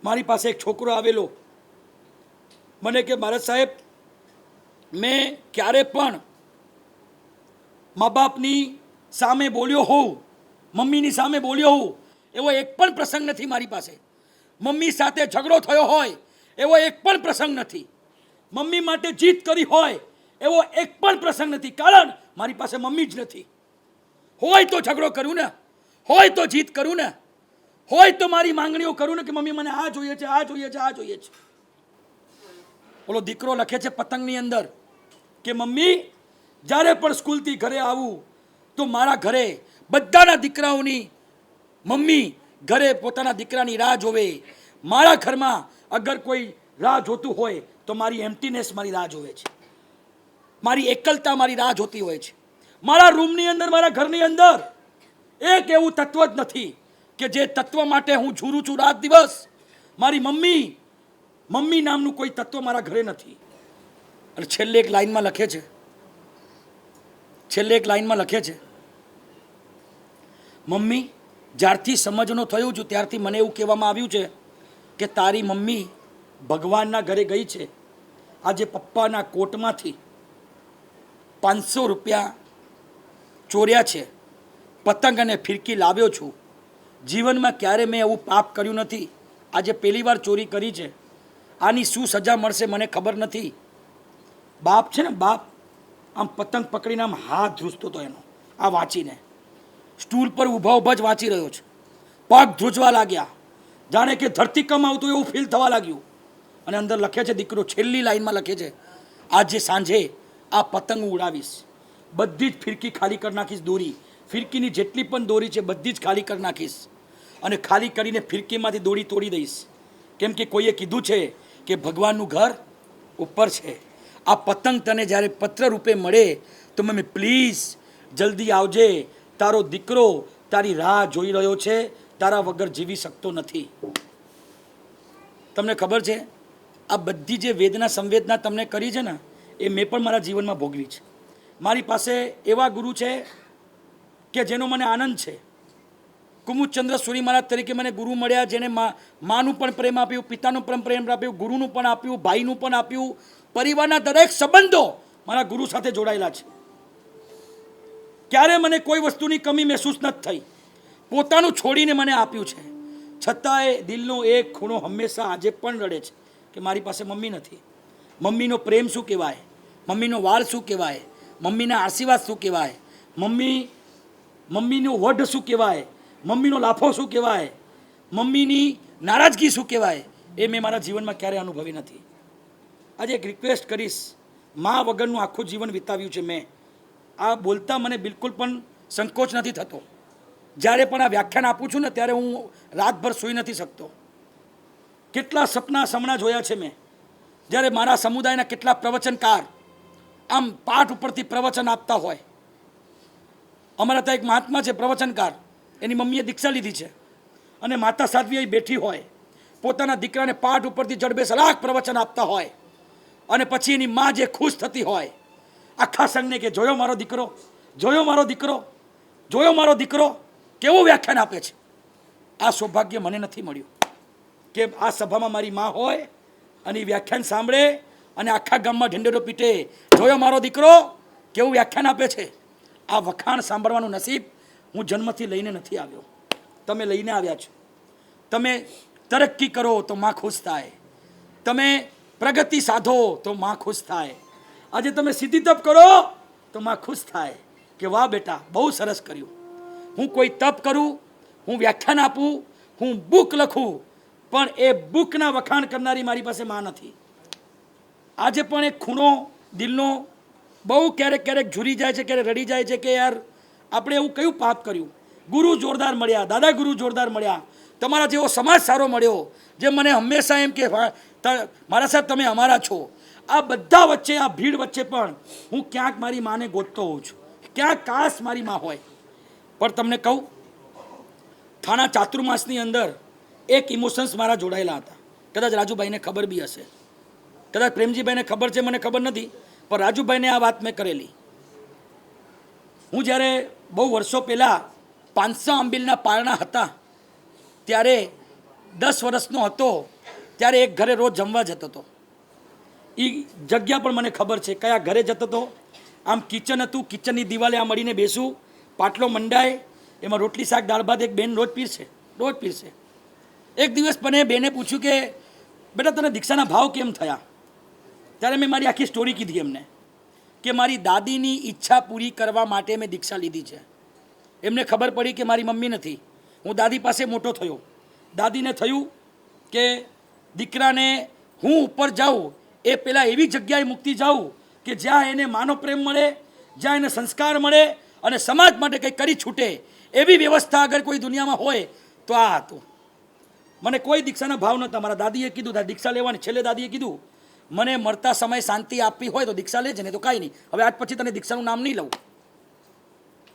મારી પાસે એક છોકરો આવેલો, મને કે મહારાજ સાહેબ, મેં ક્યારે પણ મા બાપની સામે બોલ્યો હોઉં, મમ્મીની સામે બોલ્યો હોઉં એવો એક પણ પ્રસંગ નથી મારી પાસે. મમ્મી સાથે ઝઘડો થયો હોય એવો એક પણ પ્રસંગ નથી. મમ્મી માટે જીત કરી હોય એવો એક પણ પ્રસંગ નથી. કારણ મારી પાસે મમ્મી જ નથી. હોય તો ઝઘડો કરું ને, હોય તો જીત કરું ને, હોય તો મારી માંગણીઓ કરું ને કે મમ્મી મને આ જોઈએ છે, આ જોઈએ છે, આ જોઈએ છે. ઓલો દીકરો લખે છે પતંગની અંદર કે મમ્મી, જ્યારે પણ સ્કૂલથી ઘરે આવું તો મારા ઘરે બધાના દીકરાઓની મમ્મી ઘરે પોતાના દીકરાની રાહ જોવે. મારા ઘરમાં અગર કોઈ રાહ જોતું હોય તો મારી એમ્પ્ટીનેસ મારી રાહ જોવે છે, મારી એકલતા મારી રાહ જોતી હોય છે. મારા રૂમની અંદર, મારા ઘરની અંદર એક એવું તત્વ જ નથી કે જે તત્વ માટે હું ઝૂરું છું રાત દિવસ. મારી મમ્મી નામનું કોઈ તત્વ મારા ઘરે નથી. અને છેલ્લે એક લાઈનમાં લખે છે, મમ્મી, જ્યારથી સમજણો થયું છું ત્યારથી મને એવું કહેવામાં આવ્યું છે કે તારી મમ્મી ભગવાનના ઘરે ગઈ છે. આજે પપ્પાના કોટમાંથી 500 રૂપિયા ચોર્યા છે, પતંગ અને ફિરકી લાવ્યો છું. જીવનમાં ક્યારે મેં એવું પાપ કર્યું નથી, આજે પહેલી વાર ચોરી કરી છે. આની શું સજા મળશે મને ખબર નથી. બાપ છે ને, બાપ આમ પતંગ પકડીને આમ હાથ ધ્રુજતો હતો એનો, આ વાંચીને સ્ટૂલ પર ઊભા જ વાંચી રહ્યો છે. પગ ધ્રુજવા લાગ્યા, જાણે કે ધરતીકંપ આવતું એવું ફીલ થવા લાગ્યું. અને અંદર લખે છે દીકરો, છેલ્લી લાઈનમાં લખે છે, આજે સાંજે આ પતંગ ઉડાવીશ, બધી જ ફિરકી ખાલી કરી નાખીશ. દોરી, ફિરકીની જેટલી પણ દોરી છે બધી જ ખાલી કરી નાખીશ. અને ખાલી કરીને ફિરકીમાંથી દોરી તોડી દઈશ. કેમ કે કોઈએ કીધું છે કે ભગવાનનું ઘર ઉપર છે. આ પતંગ તને જ્યારે પત્ર રૂપે મળે તો મમ્મી પ્લીઝ જલ્દી આવજે, તારો દીકરો તારી રાહ જોઈ રહ્યો છે, તારા વગર જીવી શકતો નથી. તમને ખબર છે, આ બધી જે વેદના સંવેદના તમને કરી છે ને, એ મેં પણ મારા જીવનમાં ભોગવી છે. મારી પાસે એવા ગુરુ છે કે જેનો મને આનંદ છે. કુમુદચંદ્ર સુરી મહારાજ તરીકે મને ગુરુ મળ્યા, જેને માનું પણ પ્રેમ આપ્યું, પિતાનું પણ પ્રેમ આપ્યું, ગુરુનું પણ આપ્યું, ભાઈનું પણ આપ્યું. પરિવારના દરેક સંબંધો મારા ગુરુ સાથે જોડાયેલા છે. ક્યારે મને કોઈ વસ્તુની કમી મહેસૂસ નથી થઈ. પોતાનું છોડીને મને આપ્યું છે. છતાંય દિલનો એક ખૂણો હંમેશા આજે પણ રડે છે કે મારી પાસે મમ્મી નથી. મમ્મીનો પ્રેમ શું કહેવાય, મમ્મીનો વાળ શું કહેવાય, મમ્મીના આશીર્વાદ શું કહેવાય, મમ્મીનો વઢ શું કહેવાય, મમ્મીનો લાફો શું કહેવાય, મમ્મીની નારાજગી શું કહેવાય, એ મેં મારા જીવનમાં ક્યારેય અનુભવી નથી. આજે એક રિક્વેસ્ટ કરીશ, મા વગરનું આખું જીવન વિતાવ્યું છે મેં. આ બોલતા મને બિલકુલ પણ સંકોચ નથી થતો. જ્યારે પણ આ વ્યાખ્યાન આપું છું ને ત્યારે હું રાતભર સૂઈ નથી શકતો. કેટલા સપના સમણા જોયા છે મેં. જ્યારે મારા સમુદાયના કેટલા પ્રવચનકાર આમ પાઠ ઉપરથી પ્રવચન આપતા હોય. અમારા ત્યાં એક મહાત્મા છે પ્રવચનકાર, એની મમ્મીએ દીક્ષા લીધી છે અને માતા સાધ્વી અહીં બેઠી હોય, પોતાના દીકરાને પાઠ ઉપરથી જડબેસલાક પ્રવચન આપતા હોય અને પછી એની મા જે ખુશ થતી હોય, આખા સંઘને કે જોયો મારો દીકરો, જોયો મારો દીકરો, જોયો મારો દીકરો કેવું વ્યાખ્યાન આપે છે. આ સૌભાગ્ય મને નથી મળ્યું કે આ સભામાં મારી મા હોય અને એ વ્યાખ્યાન સાંભળે અને આખા ગામમાં ઢંઢેરો પીટે, જોયો મારો દીકરો કેવું વ્યાખ્યાન આપે છે. આ વખાણ સાંભળવાનું નસીબ હું જન્મથી લઈને નથી આવ્યો, તમે લઈને આવ્યા છો. તમે તરક્કી કરો તો માં ખુશ થાય, તમે પ્રગતિ સાધો તો માં ખુશ થાય. આજે તમે સિદ્ધિ તપ કરો તો માં ખુશ થાય કે વાહ બેટા બહુ સરસ કર્યું. હું કોઈ તપ કરું, હું વ્યાખ્યાન આપું, હું બુક લખું, પણ એ બુકના વખાણ કરનારી મારી પાસે માં નથી. આજે પણ એક ખૂણો દિલનો બહુ ક્યારેક ઝૂરી જાય છે, ક્યારેક રડી જાય છે કે યાર આપણે એવું કયું પાપ કર્યું. ગુરુ જોરદાર મળ્યા, દાદા ગુરુ જોરદાર મળ્યા, તમારા જેવો સમાજ સારો મળ્યો જે મને હંમેશા એમ કે મારા સાહેબ તમે અમારા છો. આ બધા વચ્ચે, આ ભીડ વચ્ચે પણ હું ક્યાંક મારી માને ગોતતો હોઉં છું, ક્યાંક કાશ મારી માં હોય. પણ તમને કહું, થાણા ચાતુર્માસની અંદર એક ઇમોશન્સ મારા જોડાયેલા હતા. કદાચ રાજુભાઈને ખબર બી હશે, કદાચ પ્રેમજીભાઈને ખબર છે, મને ખબર નથી, પણ રાજુભાઈને આ વાત મેં કરેલી. હું જ્યારે બહુ વર્ષો પહેલાં 500 આંબીલના પારણા હતા ત્યારે 10 વર્ષનો હતો ત્યારે એક ઘરે રોજ જમવા જતો હતો. એ જગ્યા પણ મને ખબર છે કયા ઘરે જતો હતો. આમ કિચન હતું, કિચનની દિવાલે આ મળીને બેસું, પાટલો મંડાય, એમાં રોટલી શાક દાળ ભાત એક બેન રોજ પીરશે. એક દિવસ મને બેને પૂછ્યું કે બેટા તને દીક્ષાના ભાવ કેમ થયા? ત્યારે મેં મારી આખી સ્ટોરી કીધી એમને કે મારી દાદીની ઈચ્છા પૂરી કરવા માટે મેં દીક્ષા લીધી છે. એમને ખબર પડી કે મારી મમ્મી નથી, હું દાદી પાસે મોટો થયો. દાદીને થયું કે દીકરાને હું ઉપર જાઉં એ પહેલાં એવી જગ્યાએ મૂકતી જાઉં કે જ્યાં એને માનો પ્રેમ મળે, જ્યાં એને સંસ્કાર મળે અને સમાજ માટે કંઈ કરી છૂટે એવી વ્યવસ્થા અગર કોઈ દુનિયામાં હોય તો આ હતું. મને કોઈ દીક્ષાના ભાવ નહોતા. મારા દાદીએ કીધું દીક્ષા લેવાની. છેલ્લે દાદીએ કીધું મને મરતા સમયે શાંતિ આપવી હોય તો દીક્ષા લેજે, નહીં તો કાંઈ નહીં. હવે આજ પછી તને દીક્ષાનું નામ નહીં લઉં.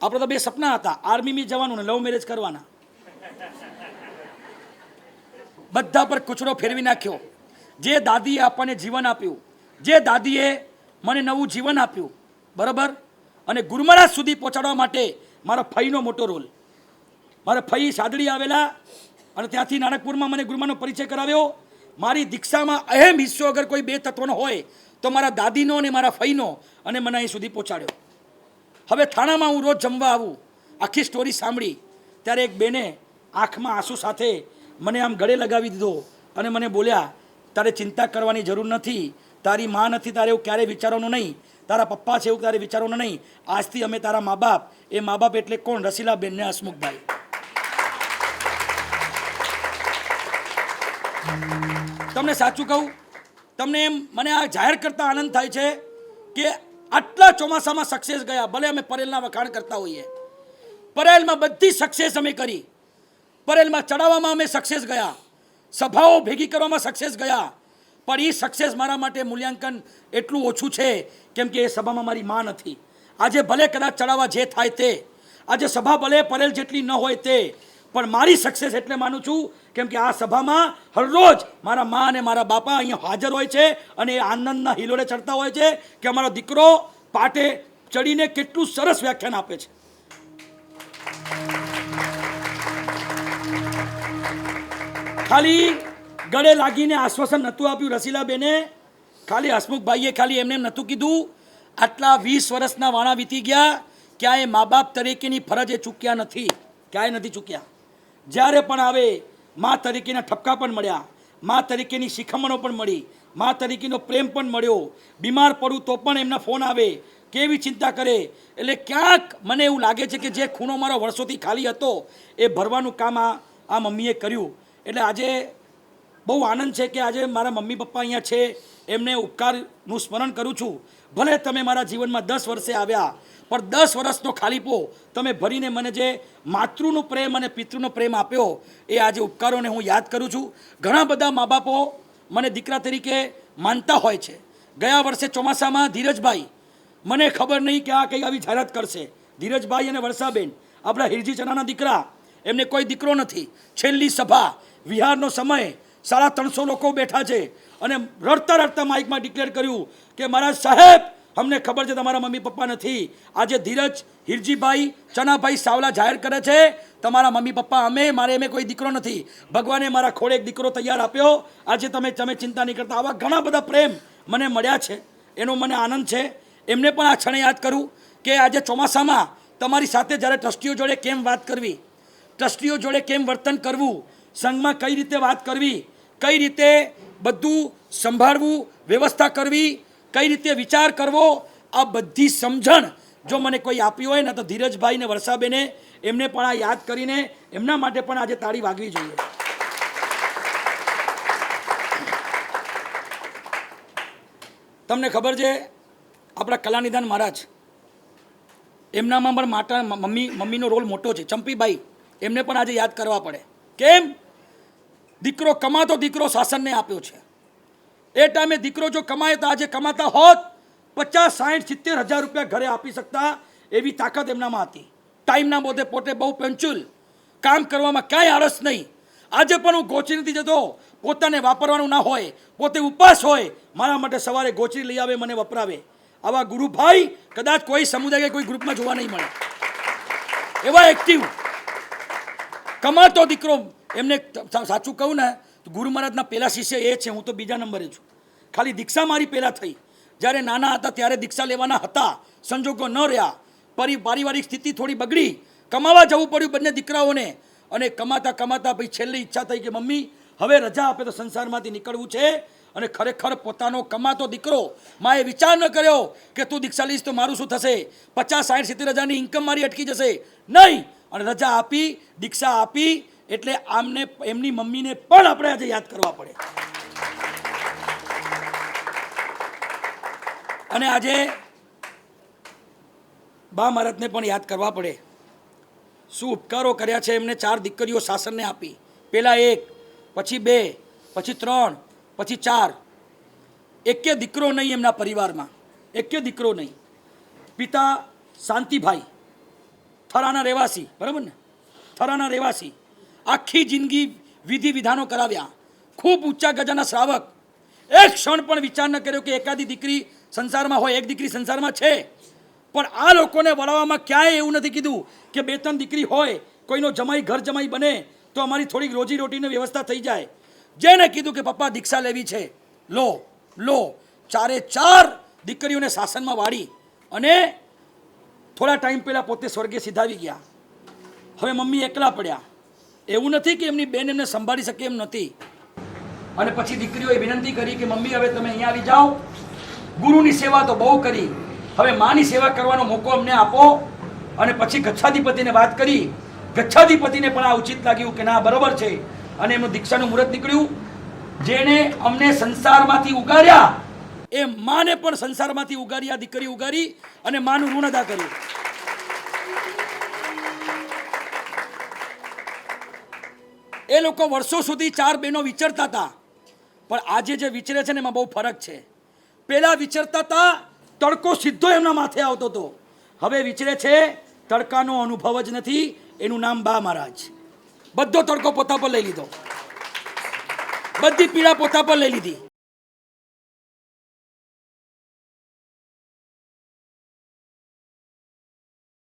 આપણે તો બે સપના હતા, આર્મીમાં જવાનું ને લવ મેરેજ કરવાના. બધા પર કચરો ફેરવી નાખ્યો. જે દાદીએ આપણને જીવન આપ્યું, જે દાદીએ મને નવું જીવન આપ્યું, બરાબર, અને ગુરુ મહારાજ સુધી પહોંચાડવા માટે મારા ફઈનો મોટો રોલ. મારા ફઈ સાદડી આવેલા અને ત્યાંથી નાનકપુરમાં મને ગુરુમાનો પરિચય કરાવ્યો. મારી દીક્ષામાં અહેમ હિસ્સો અગર કોઈ બે તત્વનો હોય તો મારા દાદીનો અને મારા ફઈનો, અને મને અહીં સુધી પહોંચાડ્યો. હવે થાણામાં હું રોજ જમવા આવું. આખી સ્ટોરી સાંભળી ત્યારે એક બેને આંખમાં આંસુ સાથે મને આમ ગળે લગાવી દીધો અને મને બોલ્યા તારે ચિંતા કરવાની જરૂર નથી, તારી માં નથી તારે એવું ક્યારેય વિચારવાનું નહીં, તારા પપ્પા છે એવું તારે વિચારવાનું નહીં, આજથી અમે તારા મા બાપ. એ મા બાપ એટલે કોણ? રસીલાબેન ને હસમુખભાઈ. તમને સાચું કહું, તમને એમ મને આ જાહેર કરતા આનંદ થાય છે કે આટલા ચોમાસામાં સક્સેસ ગયા. ભલે અમે પરેલના વખાણ કરતા હોઈએ, પરેલમાં બધી સક્સેસ અમે કરી, પરેલમાં ચડાવવામાં અમે સક્સેસ ગયા, સભાઓ ભેગી કરવામાં સક્સેસ ગયા, પણ એ સક્સેસ મારા માટે મૂલ્યાંકન એટલું ઓછું છે કેમ કે એ સભામાં મારી માં નથી. આજે ભલે કદાચ ચડાવવા જે થાય તે, આજે સભા ભલે પરેલ જેટલી ન હોય તે, પણ મારી સક્સેસ એટલે માનું છું કેમ કે આ સભામાં હરરોજ મારા મા અને મારા બાપા અહીંયા હાજર હોય છે અને એ આનંદના હિલોડે ચડતા હોય છે કે અમારો દીકરો પાટે ચડીને કેટલું સરસ વ્યાખ્યાન આપે છે. ખાલી ગળે લાગીને આશ્વાસન નહોતું આપ્યું રસીલાબેને, ખાલી હસમુખભાઈએ ખાલી એમને એમ નહોતું કીધું. આટલા 20 વર્ષના વાણા વીતી ગયા, ક્યાંય મા બાપ તરીકેની ફરજ એ ચૂક્યા નથી, ક્યાંય નથી ચૂક્યા. જ્યારે પણ આવે મા તરીકેના ઠપકા પણ મળ્યા, મા તરીકેની શિખામણો પણ મળી, મા તરીકેનો પ્રેમ પણ મળ્યો. બીમાર પડું તો પણ એમના ફોન આવે, કેવી ચિંતા કરે. એટલે ક્યાંક મને એવું લાગે છે કે જે ખૂણો મારો વર્ષોથી ખાલી હતો એ ભરવાનું કામ આ મમ્મીએ કર્યું. એટલે આજે બહુ આનંદ છે કે આજે મારા મમ્મી પપ્પા અહીંયા છે, એમને ઉપકારનું સ્મરણ કરું છું. ભલે તમે મારા જીવનમાં 10 વર્ષે આવ્યા, પણ 10 વર્ષનો ખાલીપો તમે ભરીને મને જે માતૃનો પ્રેમ અને પિતૃનો પ્રેમ આપ્યો એ આજે ઉપકારોને હું યાદ કરું છું. ઘણા બધા મા બાપો મને દીકરા તરીકે માનતા હોય છે. ગયા વર્ષે ચોમાસામાં ધીરજભાઈ, મને ખબર નહીં કે આ કંઈ આવી જાહેરાત કરશે, ધીરજભાઈ અને વર્ષાબેન આપણા હિરજી ચનાના દીકરા, એમને કોઈ દીકરો નથી. છેલ્લી સભા, વિહારનો સમય, 350 લોકો બેઠા છે અને રડતા રડતા માઇકમાં ડિક્લેર કર્યું કે મહારાજ સાહેબ અમને ખબર છે તમારા મમ્મી પપ્પા નથી. આજે ધીરજ હિરજીભાઈ ચનાભાઈ સાવલા જાહેર કરે છે તમારા મમ્મી પપ્પા અમે કોઈ દીકરો નથી, ભગવાને મારા ખોળે એક દીકરો તૈયાર આપ્યો. આજે તમે ચિંતા નહીં કરતા. આવા ઘણા બધા પ્રેમ મને મળ્યા છે, એનો મને આનંદ છે. એમને પણ આ ક્ષણે યાદ કરું કે આજે ચોમાસામાં તમારી સાથે જ્યારે ટ્રસ્ટીઓ જોડે કેમ વાત કરવી, ટ્રસ્ટીઓ જોડે કેમ વર્તન કરવું, સંઘમાં કઈ રીતે વાત કરવી, કઈ રીતે બધું સંભાળવું, વ્યવસ્થા કરવી, કઈ રીતે વિચાર કરવો, આ બધી સમજણ જો મને કોઈ આપી હોય ને તો ધીરજભાઈ ને વર્ષાબેને એમને પણ આ યાદ કરીને એમના માટે પણ આજે તાળી વાગવી જોઈએ. તમને ખબર છે આપણા કલાનિધાન મહારાજ, એમનામાં પણ મમ્મીનો રોલ મોટો છે. ચંપીબાઈ, એમને પણ આજે યાદ કરવા પડે. કેમ? દીકરો કમાતો દીકરો શાસનને આપ્યો છે. એ ટાઈમે દીકરો જો કમાય તો આજે કમાતા હોત 50, 60, 70 હજાર રૂપિયા ઘરે આપી શકતા એવી તાકાત એમનામાં હતી. ટાઈમના બોધે પોતે બહુ પંચુલ, કામ કરવામાં કાંઈ આળસ નહીં. આજે પણ હું ગોચરી નથી જતો, પોતાને વાપરવાનું ના હોય, પોતે ઉપવાસ હોય, મારા માટે સવારે ગોચરી લઈ આવે, મને વપરાવે. આવા ગુરુભાઈ કદાચ કોઈ સમુદાય કે કોઈ ગ્રુપમાં જોવા નહીં મળે. એવા એક્ટિવ કમાતો દીકરો. એમને સાચું કહું ને ગુરુ મહારાજના પહેલા શિષ્ય એ છે, હું તો બીજા નંબરે છું. ખાલી દીક્ષા મારી પહેલાં થઈ. જ્યારે નાના હતા ત્યારે દીક્ષા લેવાના હતા, સંજોગો ન રહ્યા, પારિવારિક સ્થિતિ થોડી બગડી, કમાવા જવું પડ્યું બંને દીકરાઓને. અને કમાતા કમાતા પછી છેલ્લી ઈચ્છા થઈ કે મમ્મી હવે રજા આપે તો સંસારમાંથી નીકળવું છે. અને ખરેખર પોતાનો કમાતો દીકરો, માએ વિચાર ન કર્યો કે તું દીક્ષા લઈશ તો મારું શું થશે, 50-60-70 હજારની ઇન્કમ મારી અટકી જશે. નહીં, અને રજા આપી, દીક્ષા આપી. એટલે આમને એમની મમ્મીને પણ આપણે આજે યાદ કરવા પડે. અને આજે બા મહારાજને પણ યાદ કરવા પડે. શું ઉપકારો કર્યા છે એમને. 4 દીકરીઓ શાસનને આપી. પહેલાં 1, પછી 2, પછી 3, પછી 4. એકે દીકરો નહીં એમના પરિવારમાં, એકે દીકરો નહીં. પિતા શાંતિભાઈ, થરાના રહેવાસી, બરાબર ને, થરાના રહેવાસી. આખી જિંદગી વિધિ વિધાનો કરાવ્યા, ખૂબ ઊંચા ગજાના શ્રાવક. એક ક્ષણ પણ વિચાર ન કર્યો કે એકાદી દીકરી સંસારમાં હોય. એક દીકરી સંસારમાં છે, પણ આ લોકોને વળાવવામાં ક્યાંય એવું નથી કીધું કે 2-3 દીકરી હોય, કોઈનો જમાઈ ઘર જમાઈ બને તો અમારી થોડીક રોજીરોટીની વ્યવસ્થા થઈ જાય. જેને કીધું કે પપ્પા દીક્ષા લેવી છે, લો લો. 4 દીકરીઓને શાસનમાં વાળી અને થોડા ટાઈમ પહેલાં પોતે સ્વર્ગે સિધાવી ગયા. હવે મમ્મી એકલા પડ્યા. એવું નથી કે એમની બેન એમને સંભાળી શકે એમ નથી. અને પછી દીકરીઓએ વિનંતી કરી કે મમ્મી હવે તમે અહીંયા આવી જાઓ, ગુરુની સેવા તો બહુ કરી, હવે માની સેવા કરવાનો મોકો અમને આપો. અને પછી ગચ્છાધિપતિને વાત કરી. ગચ્છાધિપતિને પણ આ ઉચિત લાગ્યું કે ના બરોબર છે. અને એમનું દીક્ષાનું મુહૂર્ત નીકળ્યું. જેને અમને સંસારમાંથી ઉગાર્યા એ માને પણ સંસારમાંથી ઉગારી, આ દીકરી ઉગારી અને માનું ઋણ અદા કર્યું. એ લોકો વર્ષો સુધી 4 બહેનો વિચરતા હતા, પણ આજે જે વિચરે છે ને એમાં બહુ ફરક છે. પહેલા વિચરતા હતા, તડકો સીધો એમના માથે આવતો હતો. હવે વિચરે છે, તડકાનો અનુભવ જ નથી. એનું નામ બા મહારાજ. બધો તડકો પોતા પર લઈ લીધો, બધી પીડા પોતા પર લઈ લીધી.